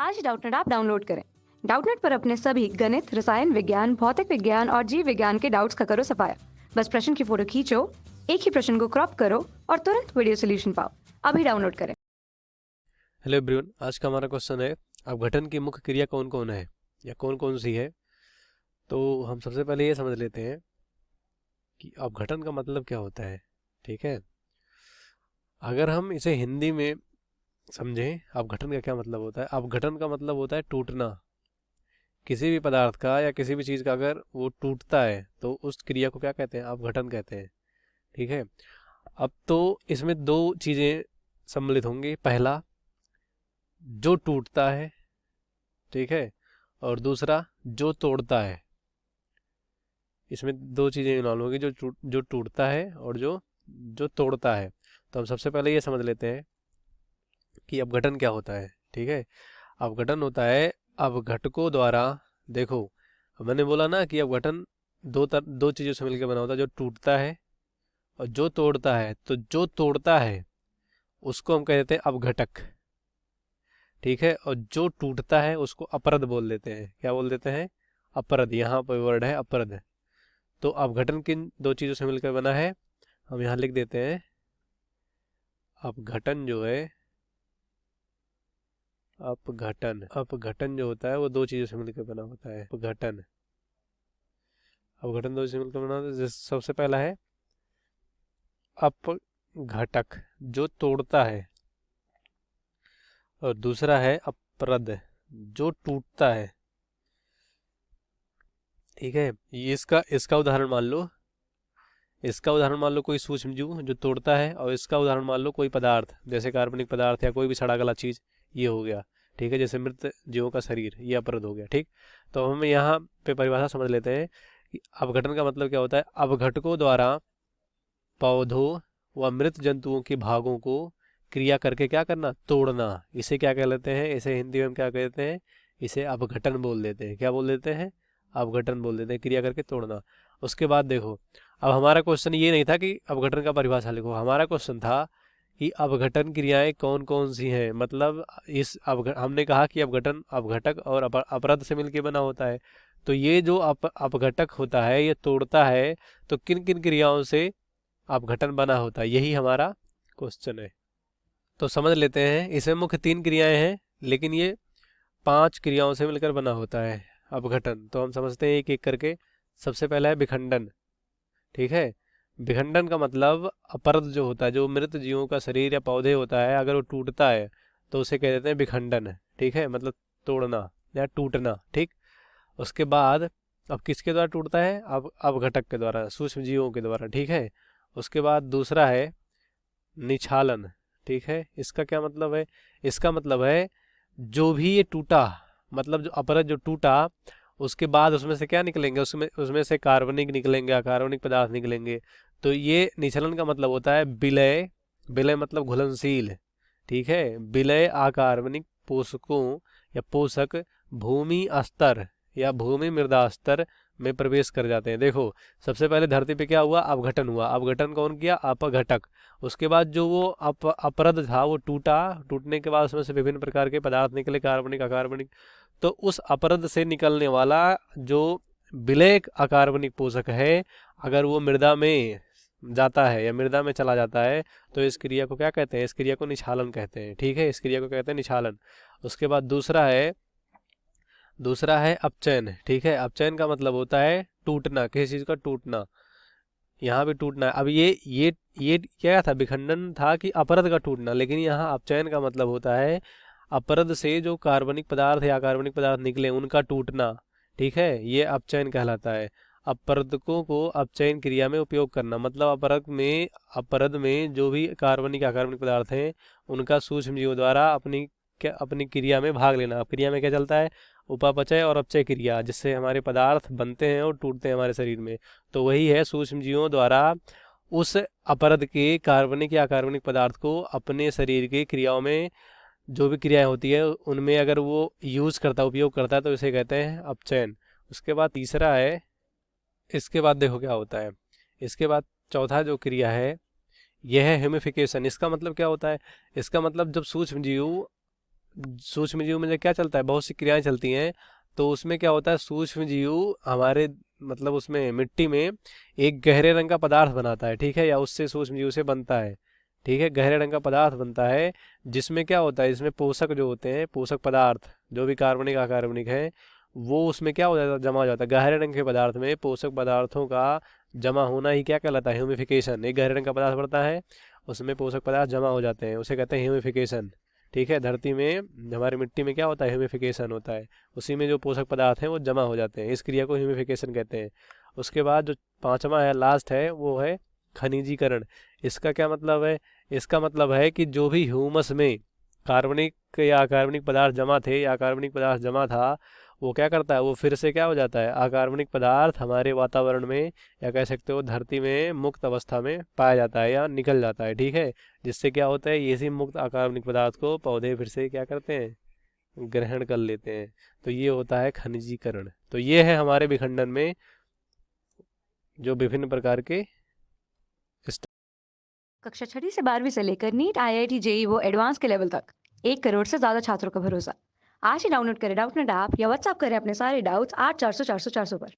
आज Doubtnut app download करें। Doubtnut पर अपने सभी गणित, रसायन विज्ञान, भौतिक विज्ञान और जीव विज्ञान के डाउट्स का करो सफाया। बस प्रश्न की फोटो खींचो, एक ही प्रश्न को क्रॉप करो और तुरंत वीडियो सोल्यूशन पाओ। अभी डाउनलोड करें। हेलो एवरीवन, आज का हमारा क्वेश्चन है अपघटन की मुख्य क्रिया कौन कौन है या कौन कौन सी है। तो हम सबसे पहले ये समझ लेते हैं कि अपघटन का मतलब क्या होता है। ठीक है, अगर हम इसे हिंदी में समझें, अपघटन का क्या मतलब होता है। अपघटन का मतलब होता है टूटना। किसी भी पदार्थ का या किसी भी चीज़ का अगर वो टूटता है तो उस क्रिया को क्या कहते हैं, अपघटन कहते हैं। ठीक है, अब तो इसमें दो चीज़ें सम्मिलित होंगी। पहला, जो टूटता है, ठीक है, और दूसरा जो तोड़ता है। इसमें दो चीज़ें इन्वॉल्व होगी, जो टूटता है और जो जो तोड़ता है। तो हम सबसे पहले ये समझ लेते हैं कि अपघटन क्या होता है। ठीक है, अपघटन होता है अपघटकों द्वारा। देखो, मैंने बोला ना कि अपघटन दो चीज़ों से मिलकर बना होता है, जो टूटता है और जो तोड़ता है। तो जो तोड़ता है उसको हम कह देते हैं अपघटक। ठीक है, और जो टूटता है उसको अपरद बोल देते हैं। क्या बोल देते हैं? अपरद। यहाँ पर वर्ड है अपरद। तो अपघटन किन दो चीज़ों से मिलकर बना है, हम यहाँ लिख देते हैं। अपघटन जो है, अपघटन जो होता है वो दो चीज़ों से मिलकर बना होता है। अपघटन दो चीज़ों से मिलकर बना होता है। सबसे पहला है अपघटक, जो तोड़ता है, और दूसरा है अपरद, जो टूटता है। ठीक है, ये इसका उदाहरण मान लो। कोई सूक्ष्म जीव जो तोड़ता है, और इसका उदाहरण मान लो कोई पदार्थ, जैसे कार्बनिक पदार्थ या कोई भी सड़ा गला चीज, ये हो गया। ठीक है, जैसे मृत जीवों का शरीर, ये अपरद हो गया। ठीक, तो हम यहाँ पे परिभाषा समझ लेते हैं कि अपघटन का मतलब क्या होता है। अपघटकों द्वारा पौधों व मृत जंतुओं के भागों को क्रिया करके क्या करना, तोड़ना। इसे क्या कह लेते हैं, इसे हिंदी में हम क्या कहते हैं, इसे अपघटन बोल देते हैं। क्या बोल देते हैं? अपघटन बोल देते हैं, क्रिया करके तोड़ना। उसके बाद देखो, अब हमारा क्वेश्चन ये नहीं था कि अपघटन का परिभाषा लिखो। हमारा क्वेश्चन था कि अपघटन क्रियाएं कौन कौन सी हैं। मतलब हमने कहा कि अपघटन अपघटक और अपरद से मिलकर बना होता है। तो ये जो अपघटक होता है, ये तोड़ता है, तो किन किन क्रियाओं से अपघटन बना होता है, यही हमारा क्वेश्चन है। तो समझ लेते हैं, इसमें मुख्य 3 क्रियाएं हैं, लेकिन ये 5 क्रियाओं से मिलकर बना होता है अपघटन। तो हम समझते हैं एक एक करके। सबसे पहला है विखंडन। ठीक है, विखंडन का मतलब अपरद जो होता है, जो मृत जीवों का शरीर या पौधे होता है, अगर वो टूटता है तो उसे कह देते हैं विखंडन। ठीक है, मतलब तोड़ना या टूटना। ठीक, उसके बाद अब किसके द्वारा टूटता है? अब अपघटक के द्वारा, सूक्ष्म जीवों के द्वारा। ठीक है, उसके बाद दूसरा है निछालन। ठीक है, इसका क्या मतलब है? इसका मतलब है जो भी ये टूटा, मतलब जो अपरद जो टूटा, उसके बाद उसमें से क्या निकलेंगे, उसमें उसमें से कार्बनिक निकलेंगे, अकार्बनिक पदार्थ निकलेंगे। तो ये निचलन का मतलब होता है विलय। विलय मतलब घुलनशील। ठीक है, विलय अकार्बनिक पोषकों या पोषक भूमि स्तर या भूमि मृदा स्तर में प्रवेश कर जाते हैं। देखो, सबसे पहले धरती पे क्या हुआ, अपघटन हुआ। अपघटन कौन किया? अपघटक। उसके बाद जो वो अपरद था वो टूटा। टूटने के बाद उसमें से विभिन्न प्रकार के पदार्थ निकले, कार्बनिक अकार्बनिक। तो उस अपरद से निकलने वाला जो विलेय अकार्बनिक पोषक है, अगर वो मृदा में जाता है या मृदा में चला जाता है, तो इस क्रिया को क्या कहते हैं? इस क्रिया को निछालन कहते हैं। ठीक है, इस क्रिया को कहते हैं निछालन। उसके बाद दूसरा है अपचयन। ठीक है, अपचयन का मतलब होता है टूटना, किसी चीज का टूटना। यहाँ भी टूटना है। अब ये क्या था, विखंडन था कि अपरद का टूटना, लेकिन यहाँ अपचयन का मतलब होता है अपरद से जो कार्बनिक पदार्थ या अकार्बनिक पदार्थ निकले उनका टूटना। ठीक है, ये अपचयन कहलाता है। अपरदकों को अपचयन क्रिया में उपयोग करना, मतलब अपरद में जो भी कार्बनिक अकार्बनिक पदार्थ हैं, उनका सूक्ष्म जीवों द्वारा अपनी क्रिया में भाग लेना। क्रिया में क्या चलता है? उपापचय और अपचय क्रिया, जिससे हमारे पदार्थ बनते हैं और टूटते हैं हमारे शरीर में। तो वही है, सूक्ष्म जीवों द्वारा उस अपरद के कार्बनिक या अकार्बनिक पदार्थ को अपने शरीर की क्रियाओं में, जो भी क्रियाएं होती है उनमें अगर वो उपयोग करता है, तो इसे कहते हैं अपचयन। उसके बाद तीसरा है, इसके बाद देखो क्या होता है। इसके बाद चौथा जो क्रिया है, यह है ह्यूमिफिकेशन। इसका मतलब क्या होता है? इसका मतलब जब सूक्ष्म जीव सूक्ष्म जीव में क्या चलता है, बहुत सी क्रियाएं चलती हैं। तो उसमें क्या होता है, सूक्ष्म जीव हमारे मतलब उसमें मिट्टी में एक गहरे रंग का पदार्थ बनाता है, ठीक है, या उससे सूक्ष्म जीव से बनता है, ठीक है, गहरे रंग का पदार्थ बनता है, जिसमें क्या होता है, इसमें पोषक जो होते हैं, पोषक पदार्थ जो भी कार्बनिक अकार्बनिक है, वो उसमें क्या हो जाता है, जमा हो जाता है। गहरे रंग के पदार्थ में पोषक पदार्थों का जमा होना ही क्या कहलाता है, ह्यूमिफिकेशन। एक गहरे रंग का पदार्थ बढ़ता है, उसमें पोषक पदार्थ जमा हो जाते हैं, उसे कहते हैं ह्यूमिफिकेशन, ठीक है। धरती में, हमारी मिट्टी में क्या होता है, ह्यूमिफिकेशन होता है, उसी में जो पोषक पदार्थ हैं वो जमा हो जाते हैं, इस क्रिया को ह्यूमिफिकेशन कहते हैं। उसके बाद जो पांचवा है, लास्ट है, वो है खनिजीकरण। इसका क्या मतलब है, इसका मतलब है कि जो भी ह्यूमस में कार्बनिक या अकार्बनिक पदार्थ जमा थे या अकार्बनिक पदार्थ जमा था, वो क्या करता है, वो फिर से क्या हो जाता है, अकार्बनिक पदार्थ हमारे वातावरण में या कह सकते हो धरती में मुक्त अवस्था में पाया जाता है या निकल जाता है, ठीक है। जिससे क्या होता है, इसी मुक्त अकार्बनिक पदार्थ को पौधे फिर से क्या करते हैं, ग्रहण कर लेते हैं। तो ये होता है खनिजीकरण। तो ये है हमारे विखंडन में जो विभिन्न प्रकार के कक्षा 6वीं से 12वीं से लेकर नीट, IIT, JEE वो एडवांस के लेवल तक 1 करोड़ से ज़्यादा छात्रों का भरोसा। आज ही डाउनलोड करें डाउटनेट ऐप या व्हाट्सएप करें अपने सारे डाउट्स 8400 400 400 पर।